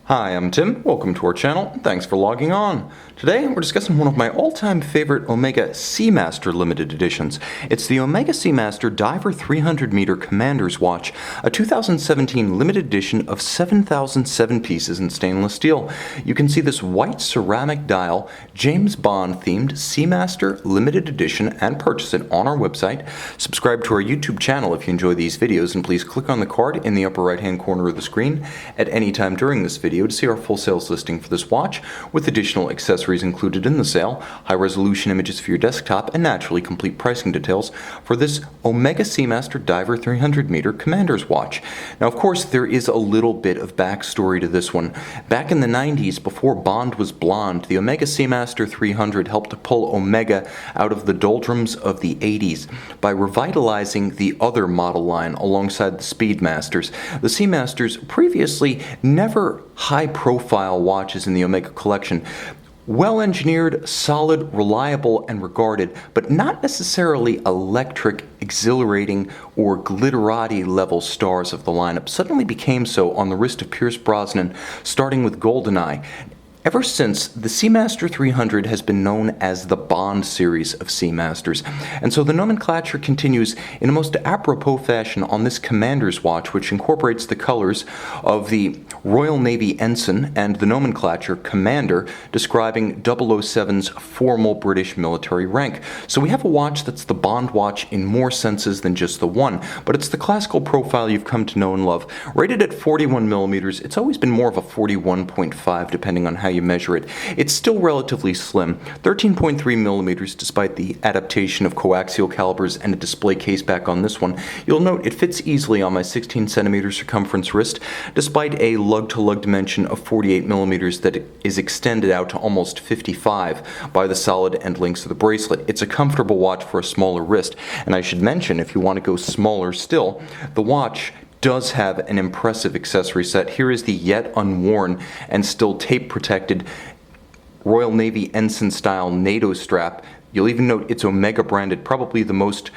Hi, I'm Tim. Welcome to our channel, and thanks for logging on. Today, we're discussing one of my all-time favorite Omega Seamaster limited editions. It's the Omega Seamaster Diver 300m Commander's Watch, a 2017 limited edition of 7,007 pieces in stainless steel. You can see this white ceramic dial, James Bond-themed Seamaster limited edition, and purchase it on our website. Subscribe to our YouTube channel if you enjoy these videos, and please click on the card in the upper right-hand corner of the screen at any time during this video to see our full sales listing for this watch, with additional accessories included in the sale, high-resolution images for your desktop, and naturally complete pricing details for this Omega Seamaster Diver 300m Commander's Watch. Now, of course, there is a little bit of backstory to this one. Back in the 90s, before Bond was blonde, the Omega Seamaster 300 helped to pull Omega out of the doldrums of the 80s by revitalizing the other model line alongside the Speedmasters. The Seamasters previously never high-profile watches in the Omega collection. Well-engineered, solid, reliable, and regarded, but not necessarily electric, exhilarating, or glitterati level stars of the lineup suddenly became so on the wrist of Pierce Brosnan, starting with GoldenEye. Ever since, the Seamaster 300 has been known as the Bond series of Seamasters, and so the nomenclature continues in a most apropos fashion on this Commander's Watch, which incorporates the colors of the Royal Navy Ensign and the nomenclature Commander, describing 007's formal British military rank. So we have a watch that's the Bond watch in more senses than just the one, but it's the classical profile you've come to know and love. Rated at 41mm, it's always been more of a 41.5 depending on how you measure it. It's still relatively slim, 13.3mm despite the adaptation of coaxial calibers and a display case back on this one. You'll note it fits easily on my 16cm circumference wrist, despite a lug-to-lug dimension of 48mm that is extended out to almost 55 by the solid end links of the bracelet. It's a comfortable watch for a smaller wrist, and I should mention, if you want to go smaller still, the watch does have an impressive accessory set. Here is the yet unworn and still tape protected Royal Navy Ensign style NATO strap. You'll even note it's Omega branded, probably the most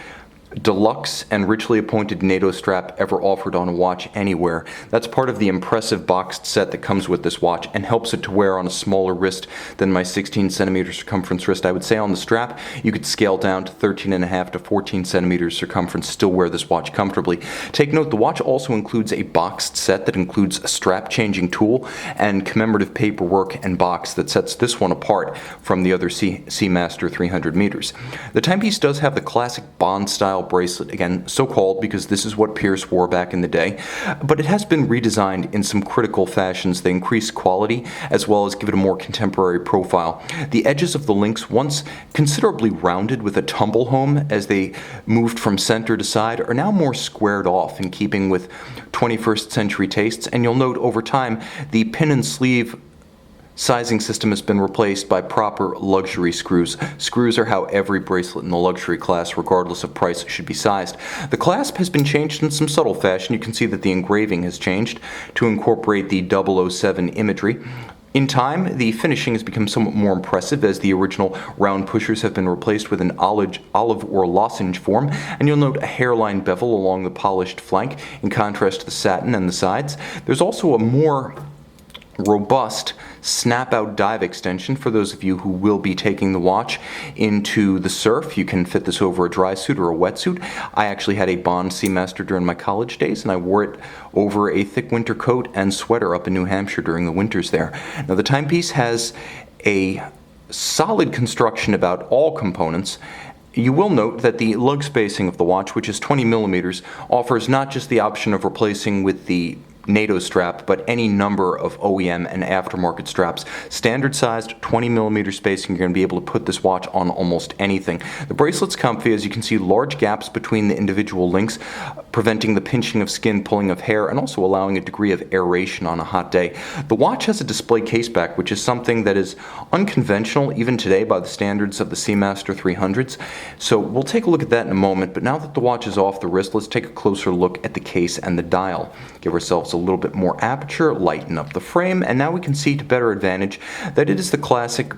deluxe and richly appointed NATO strap ever offered on a watch anywhere. That's part of the impressive boxed set that comes with this watch and helps it to wear on a smaller wrist than my 16cm circumference wrist. I would say on the strap you could scale down to 13.5 to 14cm circumference, still wear this watch comfortably. Take note, the watch also includes a boxed set that includes a strap changing tool and commemorative paperwork and box that sets this one apart from the other Seamaster 300m. The timepiece does have the classic Bond style bracelet, again so called because this is what Pierce wore back in the day, but it has been redesigned in some critical fashions that increase quality as well as give it a more contemporary profile. The edges of the links, once considerably rounded with a tumble home as they moved from center to side, are now more squared off in keeping with 21st century tastes, and you'll note over time the pin and sleeve sizing system has been replaced by proper luxury screws. Screws are how every bracelet in the luxury class, regardless of price, should be sized. The clasp has been changed in some subtle fashion. You can see that the engraving has changed to incorporate the 007 imagery. In time, the finishing has become somewhat more impressive as the original round pushers have been replaced with an olive or lozenge form, and you'll note a hairline bevel along the polished flank in contrast to the satin and the sides. There's also a more robust snap-out dive extension for those of you who will be taking the watch into the surf. You can fit this over a dry suit or a wetsuit. I actually had a Bond Seamaster during my college days, and I wore it over a thick winter coat and sweater up in New Hampshire during the winters there. Now, the timepiece has a solid construction about all components. You will note that the lug spacing of the watch, which is 20mm, offers not just the option of replacing with the NATO strap, but any number of OEM and aftermarket straps. Standard sized 20mm spacing, you're going to be able to put this watch on almost anything. The bracelet's comfy, as you can see, large gaps between the individual links, preventing the pinching of skin, pulling of hair, and also allowing a degree of aeration on a hot day. The watch has a display case back, which is something that is unconventional even today by the standards of the Seamaster 300s. So we'll take a look at that in a moment, but now that the watch is off the wrist, let's take a closer look at the case and the dial. Give ourselves a little bit more aperture, lighten up the frame, and now we can see to better advantage that it is the classic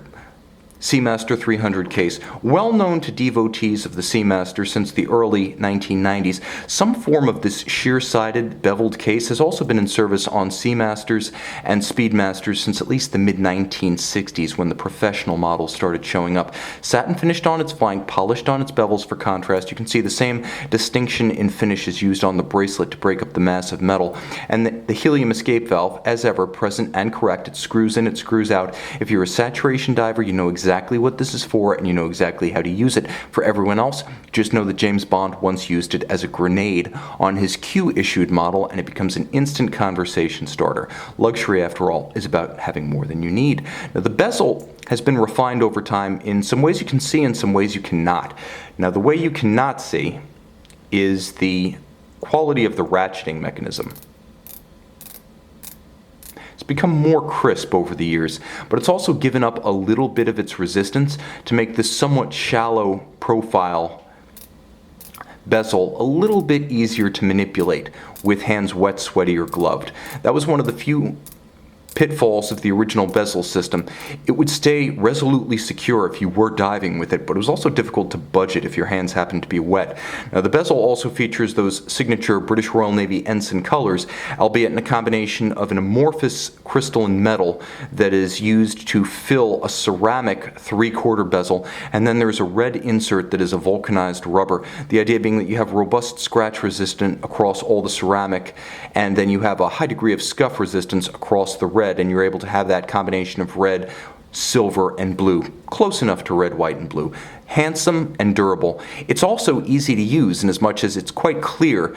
Seamaster 300 case. Well known to devotees of the Seamaster since the early 1990s, some form of this sheer-sided, beveled case has also been in service on Seamasters and Speedmasters since at least the mid-1960s when the professional models started showing up. Satin finished on its flank, polished on its bevels for contrast. You can see the same distinction in finishes used on the bracelet to break up the massive metal. And the helium escape valve, as ever, present and correct. It screws in, it screws out. If you're a saturation diver, you know exactly what this is for, and you know exactly how to use it. For everyone else, just know that James Bond once used it as a grenade on his Q-issued model, and it becomes an instant conversation starter. Luxury, after all, is about having more than you need. Now, the bezel has been refined over time. In some ways you can see, in some ways you cannot. Now, the way you cannot see is the quality of the ratcheting mechanism. It's become more crisp over the years, but it's also given up a little bit of its resistance to make this somewhat shallow profile bezel a little bit easier to manipulate with hands wet, sweaty, or gloved. That was one of the few pitfalls of the original bezel system. It would stay resolutely secure if you were diving with it, but it was also difficult to budget if your hands happened to be wet. Now, the bezel also features those signature British Royal Navy ensign colors, albeit in a combination of an amorphous crystalline metal that is used to fill a ceramic 3/4 bezel, and then there's a red insert that is a vulcanized rubber. The idea being that you have robust scratch resistance across all the ceramic, and then you have a high degree of scuff resistance across the red, and you're able to have that combination of red, silver, and blue. Close enough to red, white, and blue. Handsome and durable. It's also easy to use in as much as it's quite clear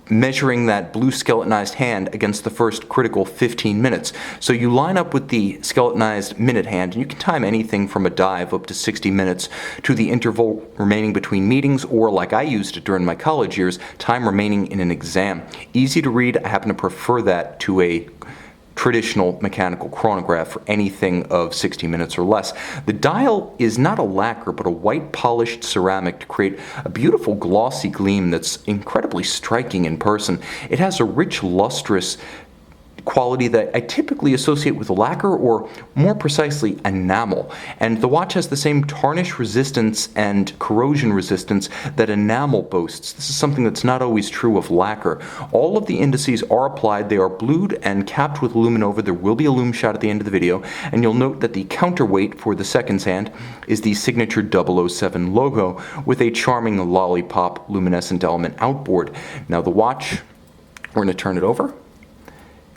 measuring that blue skeletonized hand against the first critical 15 minutes. So you line up with the skeletonized minute hand, and you can time anything from a dive up to 60 minutes to the interval remaining between meetings, or like I used it during my college years, time remaining in an exam. Easy to read. I happen to prefer that to a traditional mechanical chronograph for anything of 60 minutes or less. The dial is not a lacquer, but a white polished ceramic to create a beautiful glossy gleam that's incredibly striking in person. It has a rich, lustrous quality that I typically associate with lacquer, or more precisely enamel. And the watch has the same tarnish resistance and corrosion resistance that enamel boasts. This is something that's not always true of lacquer. All of the indices are applied. They are blued and capped with Luminova. There will be a Loom Shot at the end of the video, and you'll note that the counterweight for the seconds hand is the signature 007 logo with a charming lollipop luminescent element outboard. Now, the watch, we're going to turn it over,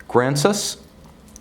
grants us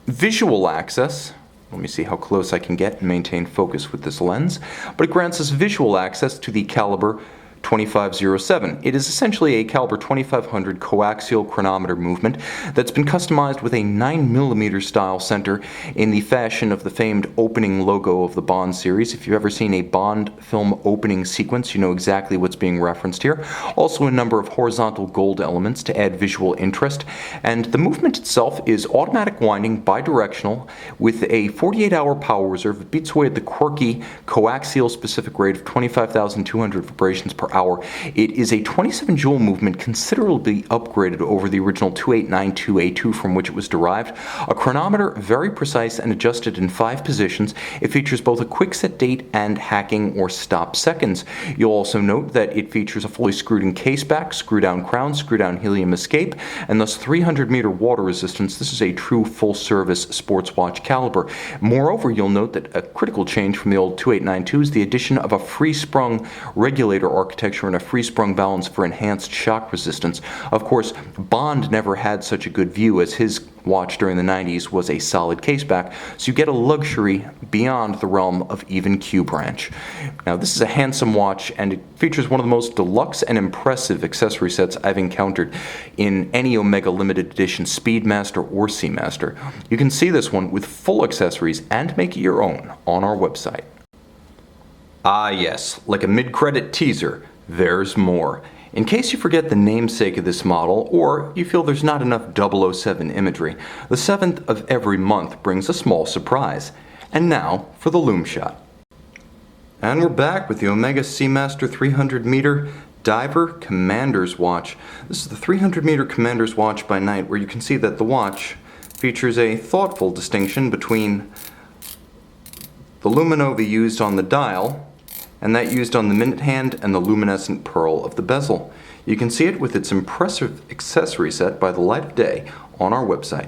visual access. Let me see how close I can get and maintain focus with this lens. But it grants us visual access to the Calibre 2507. It is essentially a Calibre 2500 coaxial chronometer movement that's been customized with a 9mm style center in the fashion of the famed opening logo of the Bond series. If you've ever seen a Bond film opening sequence, you know exactly what's being referenced here. Also a number of horizontal gold elements to add visual interest. And the movement itself is automatic winding, bidirectional, with a 48-hour power reserve. It beats away at the quirky coaxial specific rate of 25,200 vibrations per hour. It is a 27 joule movement, considerably upgraded over the original 2892A2 from which it was derived. A chronometer, very precise and adjusted in 5 positions. It features both a quick set date and hacking or stop seconds. You'll also note that it features a fully screwed in case back, screw down crown, screw down helium escape, and thus 300-meter water resistance. This is a true full-service sports watch caliber. Moreover, you'll note that a critical change from the old 2892 is the addition of a free-sprung regulator architecture and a free-sprung balance for enhanced shock resistance. Of course, Bond never had such a good view, as his watch during the 90s was a solid caseback, so you get a luxury beyond the realm of even Q branch. Now, this is a handsome watch, and it features one of the most deluxe and impressive accessory sets I've encountered in any Omega limited edition Speedmaster or Seamaster. You can see this one with full accessories and make it your own on our website. Ah yes, like a mid-credit teaser, there's more. In case you forget the namesake of this model, or you feel there's not enough 007 imagery, the 7th of every month brings a small surprise. And now for the Loom Shot. And we're back with the Omega Seamaster 300m Diver Commander's Watch. This is the 300m Commander's Watch by night, where you can see that the watch features a thoughtful distinction between the luminova used on the dial, and that used on the minute hand and the luminescent pearl of the bezel. You can see it with its impressive accessory set by the light of day on our website.